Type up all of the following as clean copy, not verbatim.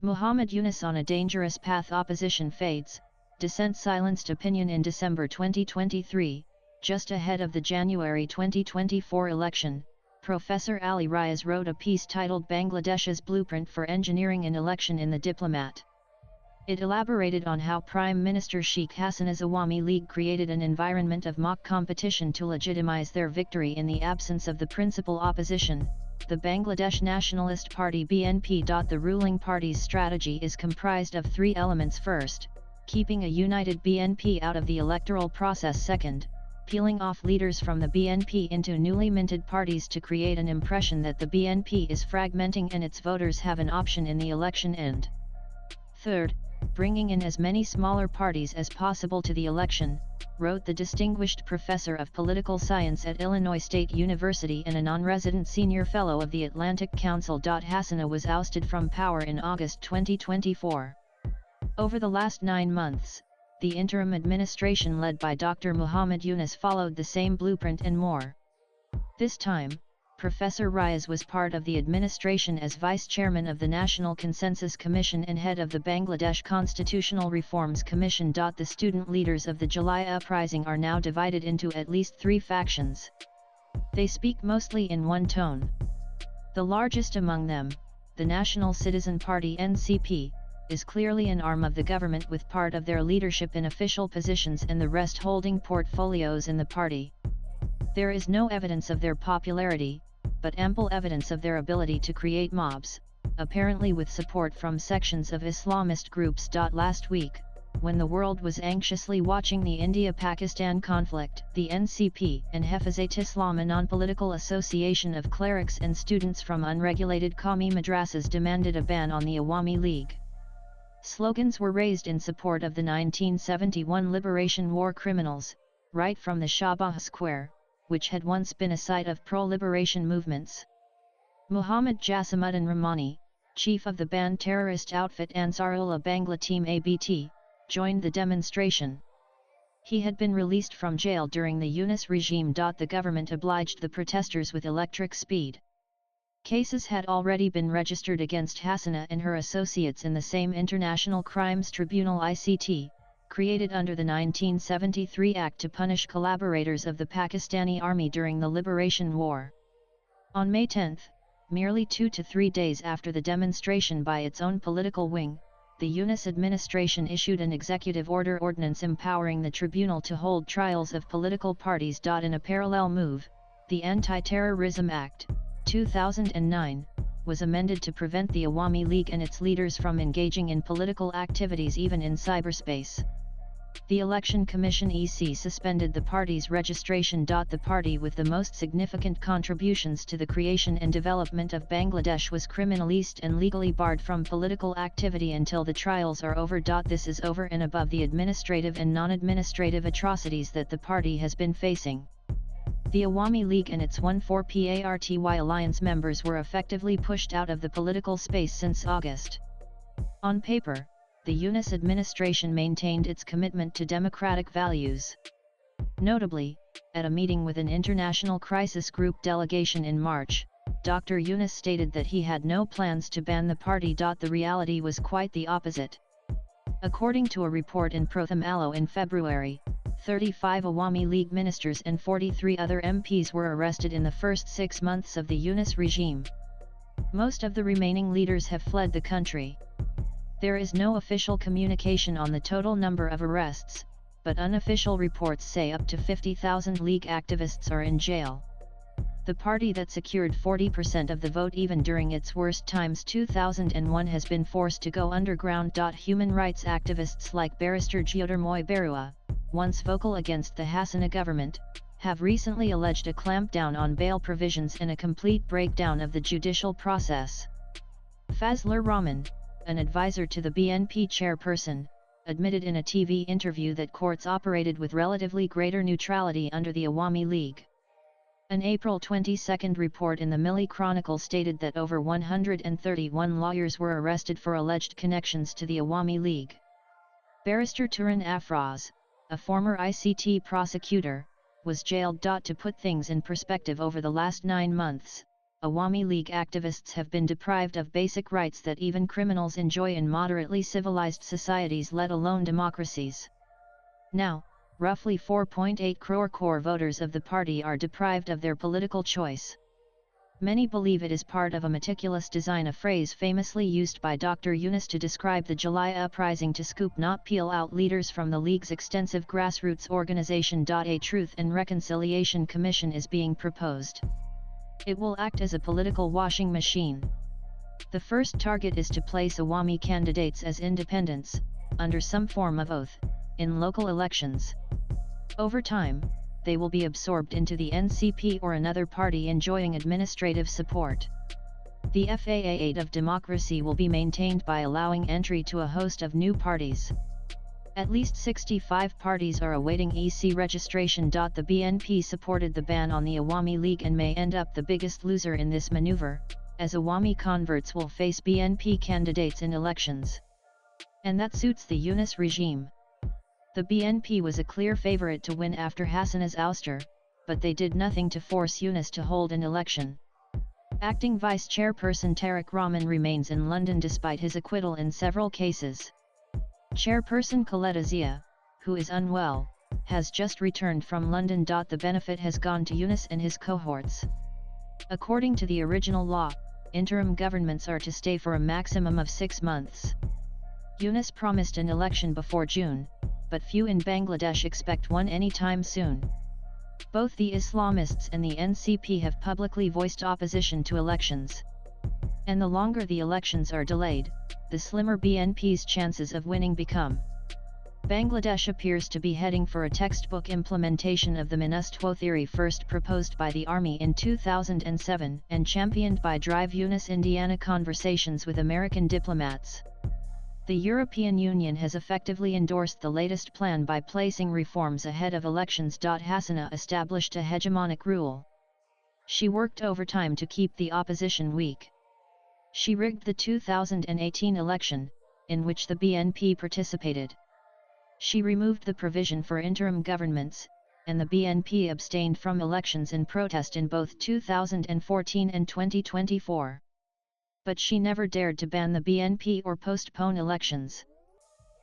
Muhammad Yunus on a dangerous path. Opposition fades, Dissent silenced opinion in December 2023, just ahead of the January 2024 election. Professor Ali Riaz wrote a piece titled Bangladesh's Blueprint for Engineering an Election in the Diplomat. It elaborated on how Prime Minister Sheikh Hasina's Awami League created an environment of mock competition to legitimize their victory in the absence of the principal opposition, the Bangladesh Nationalist Party BNP. The ruling party's strategy is comprised of three elements. First, keeping a united BNP out of the electoral process. Second, peeling off leaders from the BNP into newly minted parties to create an impression that the BNP is fragmenting and its voters have an option in the election. And third, bringing in as many smaller parties as possible to the election, wrote the distinguished professor of political science at Illinois State University and a non-resident senior fellow of the Atlantic Council. Hasina was ousted from power in August 2024. Over the last 9 months, the interim administration led by Dr. Muhammad Yunus followed the same blueprint and more. This time, Professor Riaz was part of the administration as Vice Chairman of the National Consensus Commission and head of the Bangladesh Constitutional Reforms Commission. The student leaders of the July uprising are now divided into at least 3 factions. They speak mostly in one tone. The largest among them, the National Citizen Party (NCP), is clearly an arm of the government with part of their leadership in official positions and the rest holding portfolios in the party. There is no evidence of their popularity, but ample evidence of their ability to create mobs, apparently with support from sections of Islamist groups. Last week, when the world was anxiously watching the India-Pakistan conflict, the NCP and Hafizat Islam, a non-political association of clerics and students from unregulated Qawmi madrasas, demanded a ban on the Awami League. Slogans were raised in support of the 1971 Liberation War criminals, right from the Shahbaz Square, which had once been a site of pro-liberation movements. Muhammad Jasimuddin Rahmani, chief of the banned terrorist outfit Ansarullah Bangla Team ABT, joined the demonstration. He had been released from jail during the Yunus regime. The government obliged the protesters with electric speed. Cases had already been registered against Hasina and her associates in the same International Crimes Tribunal (ICT), created under the 1973 Act to punish collaborators of the Pakistani Army during the Liberation War. On May 10, merely 2 to 3 days after the demonstration by its own political wing, the Yunus administration issued an executive ordinance empowering the tribunal to hold trials of political parties. In a parallel move, the Anti-Terrorism Act, 2009, was amended to prevent the Awami League and its leaders from engaging in political activities even in cyberspace. The Election Commission (EC) suspended the party's registration. The party with the most significant contributions to the creation and development of Bangladesh was criminalized and legally barred from political activity until the trials are over. This is over and above the administrative and non-administrative atrocities that the party has been facing. The Awami League and its 14party alliance members were effectively pushed out of the political space since August. On paper, the Yunus administration maintained its commitment to democratic values. Notably, at a meeting with an international crisis group delegation in March, Dr. Yunus stated that he had no plans to ban the party. The reality was quite the opposite. According to a report in Protham Alo in February, 35 Awami League ministers and 43 other MPs were arrested in the first 6 months of the Yunus regime. Most of the remaining leaders have fled the country. There is no official communication on the total number of arrests, but unofficial reports say up to 50,000 League activists are in jail. The party that secured 40% of the vote even during its worst times 2001 has been forced to go underground. Human rights activists like barrister Jyotirmoy Barua, once vocal against the Hasina government, have recently alleged a clampdown on bail provisions and a complete breakdown of the judicial process. Fazlur Rahman, an advisor to the BNP chairperson, admitted in a TV interview that courts operated with relatively greater neutrality under the Awami League. An April 22 report in the Milli Chronicle stated that over 131 lawyers were arrested for alleged connections to the Awami League. Barrister Turan Afraz, a former ICT prosecutor, was jailed. To put things in perspective, over the last 9 months, Awami League activists have been deprived of basic rights that even criminals enjoy in moderately civilized societies, let alone democracies. Now, roughly 4.8 crore core voters of the party are deprived of their political choice. Many believe it is part of a meticulous design, a phrase famously used by Dr. Yunus to describe the July uprising to scoop, not peel out, leaders from the League's extensive grassroots organization. A Truth and Reconciliation Commission is being proposed. It will act as a political washing machine. The first target is to place Awami candidates as independents, under some form of oath, in local elections. Over time, they will be absorbed into the NCP or another party enjoying administrative support. The FAA of democracy will be maintained by allowing entry to a host of new parties. At least 65 parties are awaiting EC registration. The BNP supported the ban on the Awami League and may end up the biggest loser in this maneuver, as Awami converts will face BNP candidates in elections. And that suits the Yunus regime. The BNP was a clear favorite to win after Hassana's ouster, but they did nothing to force Yunus to hold an election. Acting Vice Chairperson Tariq Rahman remains in London despite his acquittal in several cases. Chairperson Khaleda Zia, who is unwell, has just returned from London. The benefit has gone to Yunus and his cohorts. According to the original law, interim governments are to stay for a maximum of 6 months. Yunus promised an election before June, but few in Bangladesh expect one anytime soon. Both the Islamists and the NCP have publicly voiced opposition to elections. And the longer the elections are delayed, the slimmer BNP's chances of winning become. Bangladesh appears to be heading for a textbook implementation of the Minustwo theory, first proposed by the army in 2007 and championed by Drive Yunus Indiana conversations with American diplomats. The European Union has effectively endorsed the latest plan by placing reforms ahead of elections. Hassana established a hegemonic rule. She worked overtime to keep the opposition weak. She rigged the 2018 election, in which the BNP participated. She removed the provision for interim governments, and the BNP abstained from elections in protest in both 2014 and 2024. But she never dared to ban the BNP or postpone elections.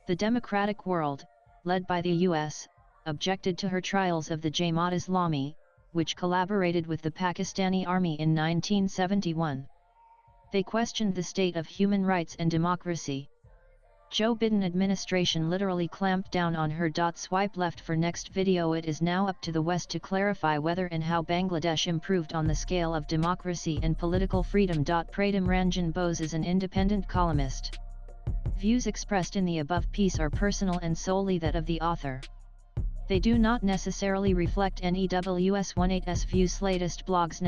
The democratic world, led by the US, objected to her trials of the Jamaat Islami, which collaborated with the Pakistani army in 1971. They questioned the state of human rights and democracy. Joe Biden administration literally clamped down on her. Swipe left for next video. It is now up to the West to clarify whether and how Bangladesh improved on the scale of democracy and political freedom. Pratim Ranjan Bose is an independent columnist. Views expressed in the above piece are personal and solely that of the author. They do not necessarily reflect NEWS18's views. Latest blogs.